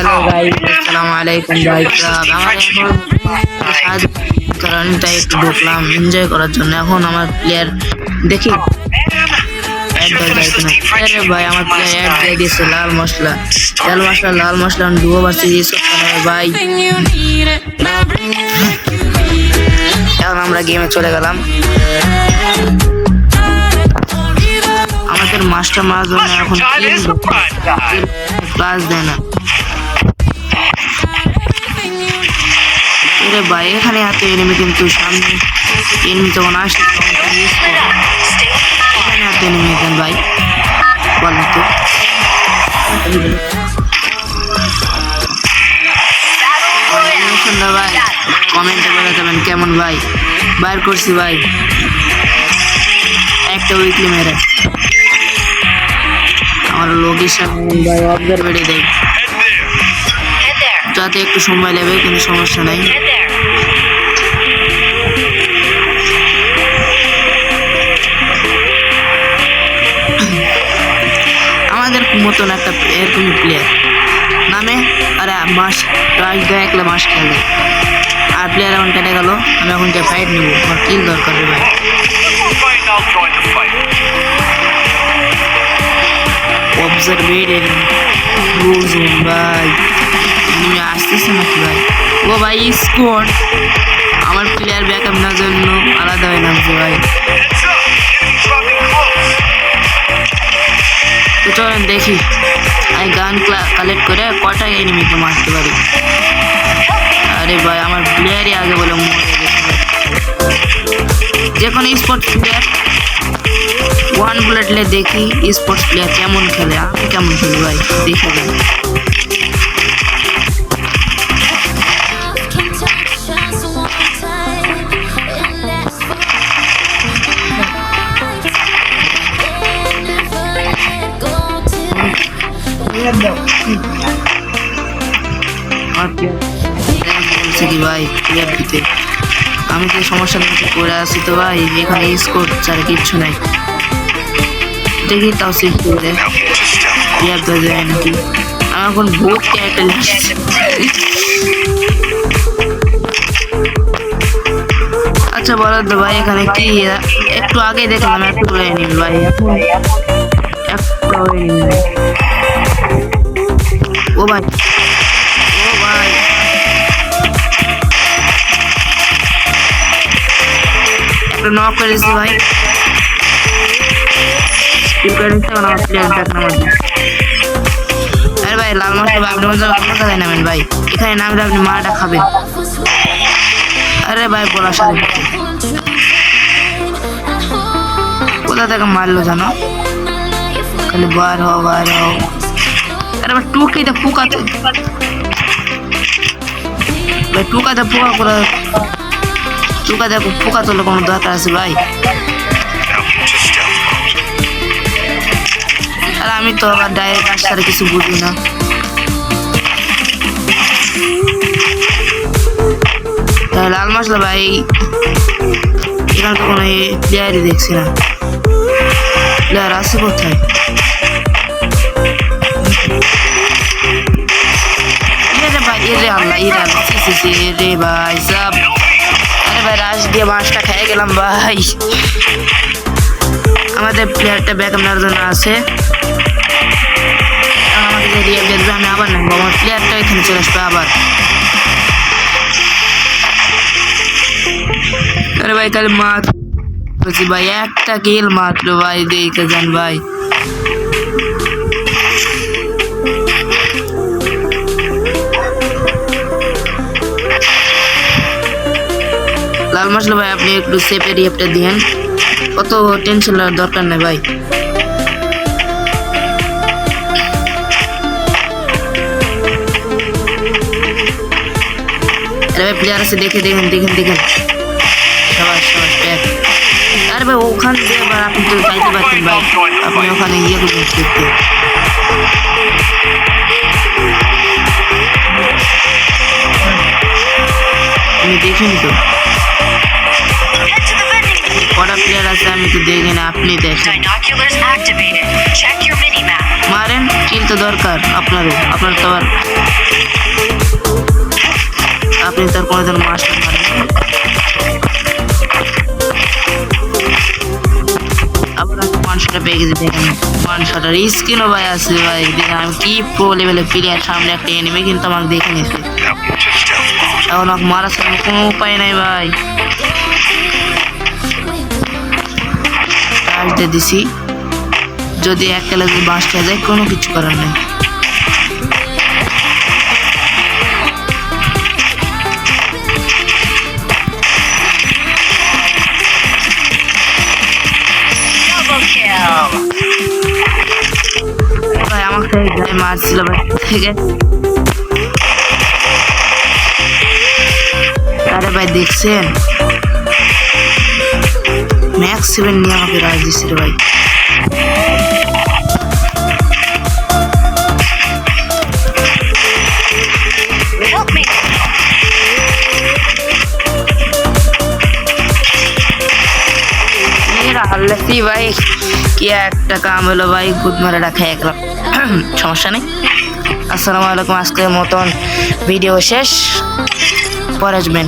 hello guys अस्सलाम वालेकुम ভাই সাহেব আমার এখন সাহায্য করেন তাই একটু ঢুকলাম এনজয় করার জন্য এখন আমার প্লেয়ার দেখি অ্যাড আরে ভাই আমার প্লেয়ার অ্যাড দিয়ে দিয়েছে লাল মশলা ডুও ভার্সেস ইসব করে ভাই এখন আমরা গেমে চলে গেলাম আমাদের মাস্টার মারার জন্য এখন ক্লাস দেয় না এরে ভাই এখানে হাতে এনিমি কিন্তু সামনে এনিমি তখন আসছে এখানে হাতে এনিমি দেন ভাই বলেন তো ভাই কমেন্টে বলে দেবেন কেমন ভাই বাইর করছি ভাই একটা উইকলি মেরে আমার লোকেশন ভাই অবজারভেটে দেয় যাতে একটু সময় নেবে কিন্তু সমস্যা নাই আমাদের মতন একটা এরকম প্লেয়ার নামে আরে মাস প্রাইস দেয় একলা মাস খেলে আর প্লেয়ার এখন কেটে গেল আমি এখন যে ফাইট নেবো আমার কিল দরকার ভাই অবজারভেটেড রুলস ভাই তুমি আসতেছে নাকি ভাই ও ভাই স্কোয়াড আমার প্লেয়ার ব্যাকআপ নেওয়ার জন্য আলাদা হয়ে নামছে ভাই তো চলেন দেখি আমি গান কালেক্ট করে কটা এনিমিকে মারতে পারি আরে ভাই আমার প্লেয়ারই আগে বলে মরে গেছে যে কোনো স্পোর্টস প্লেয়ার ওয়ান বুলেটলে দেখি স্পোর্টস প্লেয়ার কেমন খেলে আমি কেমন খেলি ভাই দেখে দেন বলছে কি ভাই প্লেয়ার দিতে আমি তো সমস্যা নিয়ে করে আসি তো ভাই এখানে স্কোর ছাড়া কিচ্ছু নাই দেখি তাও সিট করে প্লেয়ার তো যায় নাকি আমি এখন ভোট ক্যারেক্টার আচ্ছা বলো তো ভাই এখানে কি একটু আগে দেখলাম একটু করে নিন ভাই ও ভাই একটা নক করেছি ভাই আরে ভাই লাল মশলা ভাই আপনি কোথায় নামেন ভাই এখানে নামলে আপনি মারাটা খাবেন আরে ভাই বলার সাথে কোথা থেকে মারলো জানো খালি বার হও আরে ভাই টুকিতে ফুকাতে ভাই টুকাতে ফুকা করে টুকাতে ফুকা তোলে কোনো দরকার আছে ভাই আর আমি তো আবার ডাইরেক্ট আসলে কিছু বুঝি না তাই লাল মশলা ভাই এখানে তো কোনো প্লেয়ারই দেখছি না প্লেয়ার আছে কোথায় রে আল্লাহ রে ভাই সব আরে ভাই রাশ দিয়ে মাছটা খেয়ে গেলাম ভাই আমাদের প্লেয়ারটা ব্যাকআপ নেওয়ার জন্য আছে আমাকে যে রিয়েল দেখবে আমি আবার নেবো আমার প্লেয়ারটা এখানে চলে আসবে আবার আরে ভাই তাহলে মাত্র বলছি ভাই একটা কিল মাত্র ভাই দেখে যান ভাই লাল মশলা ভাই আপনি একটু সেফে রিয়েপটা দিয়েন কত টেনশন নেওয়ার দরকার নেই ভাই আরে ভাই প্লেয়ার আছে দেখেন সবাই ব্যাক আরে ভাই ওখান থেকে এবার আপনি তো যাইতে পারতেন ভাই আপনি ওখানে গিয়ে করবেন দেখতে আমি দেখিনি তো কটা প্লেয়ার আছে আমি তো দেখি না আপনি দেখেন মারেন কিল তো দরকার আপনার তো আবার আপনি তার কোনোদিন মাস্টার মারেন আবার আমি ওয়ান শটে পেয়ে গেছি দেখেন ওয়ান শটার স্কিনও ভাই আছে ভাই দেখেন আমি কি প্রো লেভেলের প্লেয়ার সামনে একটা এনিমি কিন্তু আমাকে দেখে নিয়েছে এখন আমাকে মারা ছাড়া কোনো উপায় নাই ভাই চার্জতে দিছি যদি একটা লাগে বাস খেয়ে যায় কোনো কিছু করার নেই ভাই আমাকে গায়ে মারছিল ভাই থেকে আরে ভাই দেখছেন ম্যাক্স 7 নিয়ে আমাকে রাজ দিচ্ছিল ভাই হাল্লাসি ভাই কি একটা কাম হলো ভাই গুড মারাটা খেয়ে গেলাম সমস্যা নেই আসসালামু আলাইকুম আজকের মতন ভিডিও শেষ পরে আসবেন